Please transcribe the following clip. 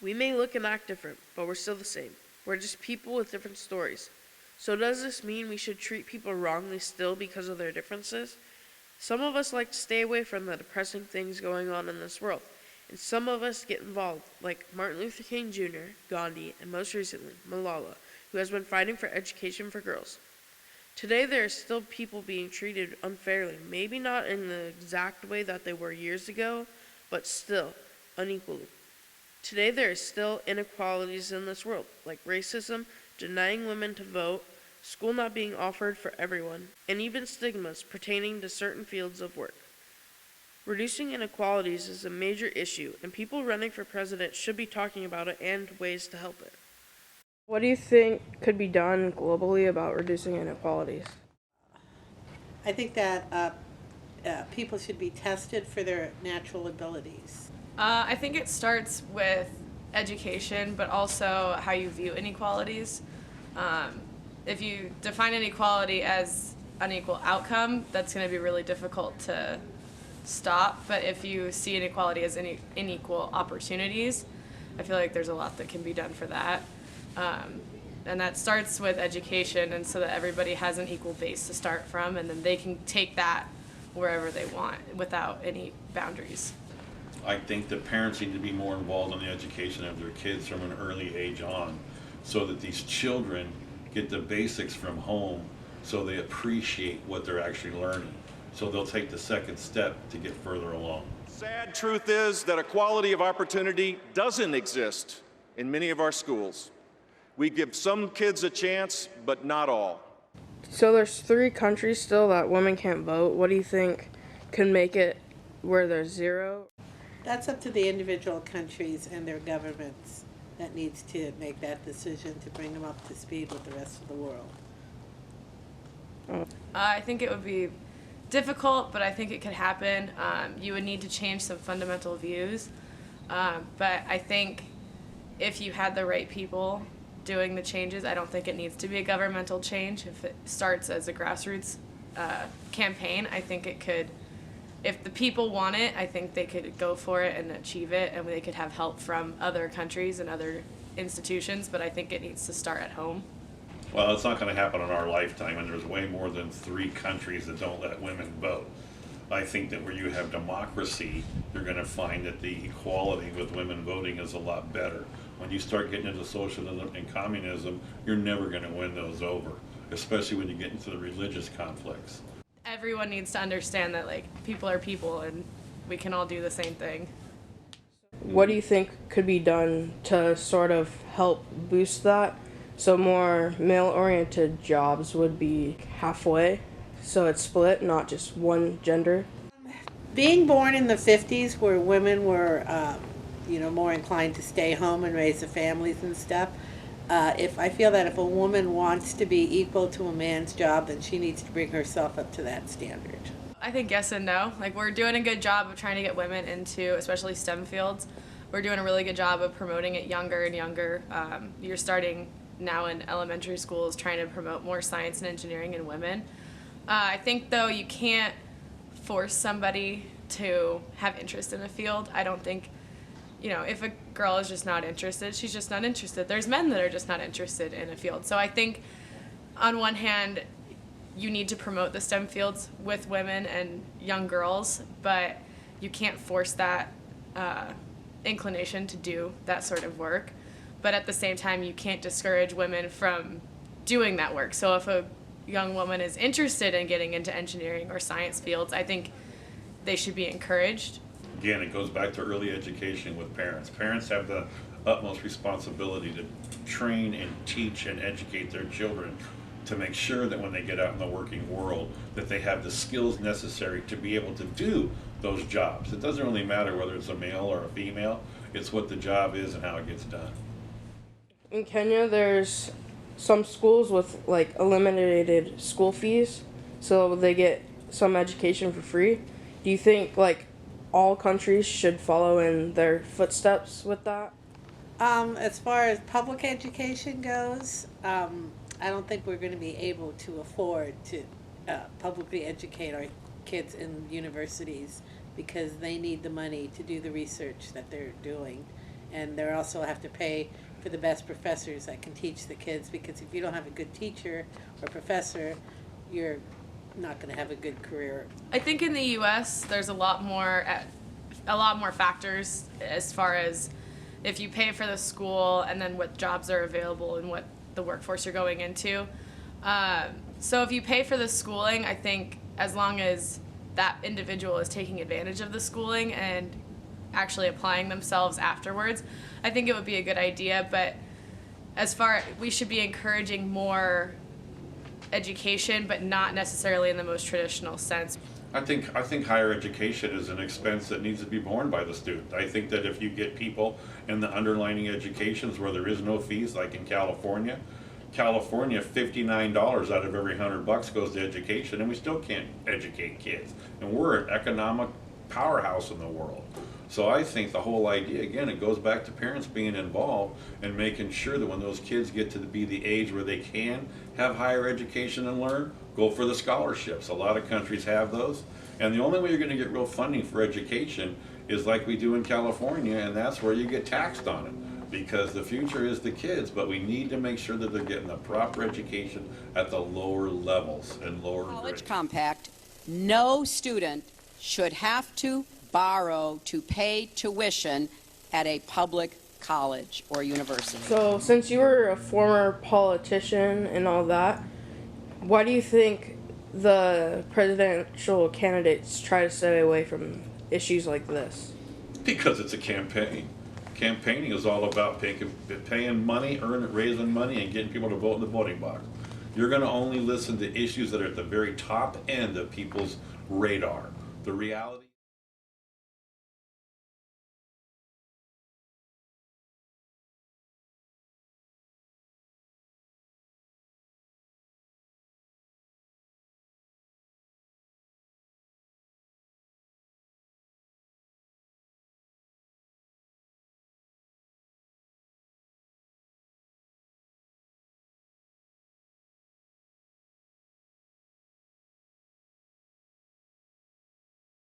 We may look and act different, but we're still the same. We're just people with different stories. So does this mean we should treat people wrongly still because of their differences? Some of us like to stay away from the depressing things going on in this world, and some of us get involved, like Martin Luther King Jr., Gandhi, and most recently, Malala, who has been fighting for education for girls. Today there are still people being treated unfairly, maybe not in the exact way that they were years ago, but still, unequally. Today there are still inequalities in this world, like racism, denying women to vote, school not being offered for everyone, and even stigmas pertaining to certain fields of work. Reducing inequalities is a major issue, and people running for president should be talking about it and ways to help it. What do you think could be done globally about reducing inequalities? I think that people should be tested for their natural abilities. I think it starts with education, but also how you view inequalities. If you define inequality as unequal outcome, that's going to be really difficult to stop. But if you see inequality as unequal opportunities, I feel like there's a lot that can be done for that. And that starts with education, and so that everybody has an equal base to start from, and then they can take that wherever they want without any boundaries. I think that parents need to be more involved in the education of their kids from an early age on, so that these children get the basics from home, so they appreciate what they're actually learning. So they'll take the second step to get further along. Sad truth is that equality of opportunity doesn't exist in many of our schools. We give some kids a chance, but not all. So there's 3 countries still that women can't vote. What do you think can make it where there's 0? That's up to the individual countries and their governments that needs to make that decision to bring them up to speed with the rest of the world. I think it would be difficult, but I think it could happen. You would need to change some fundamental views, but I think if you had the right people doing the changes, I don't think it needs to be a governmental change. If it starts as a grassroots campaign, I think it could. If the people want it, I think they could go for it and achieve it, and they could have help from other countries and other institutions, but I think it needs to start at home. Well, it's not going to happen in our lifetime, and there's way more than 3 countries that don't let women vote. I think that where you have democracy, you're going to find that the equality with women voting is a lot better. When you start getting into socialism and communism, you're never going to win those over, especially when you get into the religious conflicts. Everyone needs to understand that people are people and we can all do the same thing. What do you think could be done to sort of help boost that? So more male-oriented jobs would be halfway, so it's split, not just one gender. Being born in the 50s where women were more inclined to stay home and raise the families and stuff, I feel that if a woman wants to be equal to a man's job, then she needs to bring herself up to that standard. I think yes and no. We're doing a good job of trying to get women into, especially STEM fields. We're doing a really good job of promoting it younger and younger. You're starting now in elementary schools trying to promote more science and engineering in women. I think, though, you can't force somebody to have interest in a field. I don't think, if a girl is just not interested, she's just not interested. There's men that are just not interested in a field. So I think, on one hand, you need to promote the STEM fields with women and young girls, but you can't force that inclination to do that sort of work. But at the same time, you can't discourage women from doing that work. So if a young woman is interested in getting into engineering or science fields, I think they should be encouraged. Again, it goes back to early education with parents. Parents have the utmost responsibility to train and teach and educate their children to make sure that when they get out in the working world that they have the skills necessary to be able to do those jobs. It doesn't really matter whether it's a male or a female, it's what the job is and how it gets done. In Kenya, there's some schools with eliminated school fees, so they get some education for free. Do you think all countries should follow in their footsteps with that? As far as public education goes, I don't think we're going to be able to afford to publicly educate our kids in universities because they need the money to do the research that they're doing. And they also have to pay for the best professors that can teach the kids, because if you don't have a good teacher or professor, you're not going to have a good career. I think in the U.S. there's a lot more factors as far as if you pay for the school and then what jobs are available and what the workforce you're going into. So if you pay for the schooling, I think as long as that individual is taking advantage of the schooling and actually applying themselves afterwards, I think it would be a good idea. But we should be encouraging more education, but not necessarily in the most traditional sense. I think higher education is an expense that needs to be borne by the student. I think that if you get people in the underlining educations where there is no fees, like in California, $59 out of every $100 goes to education, and we still can't educate kids. And we're an economic powerhouse in the world. So I think the whole idea, again, it goes back to parents being involved and making sure that when those kids get to be the age where they can have higher education and learn, go for the scholarships. A lot of countries have those. And the only way you're going to get real funding for education is like we do in California, and that's where you get taxed on it. Because the future is the kids, but we need to make sure that they're getting the proper education at the lower levels and lower College grades. Compact, no student should have to borrow to pay tuition at a public college or university. So, since you were a former politician and all that, why do you think the presidential candidates try to stay away from issues like this? Because it's a campaign. Campaigning is all about paying money, raising money, and getting people to vote in the voting box. You're going to only listen to issues that are at the very top end of people's radar. The reality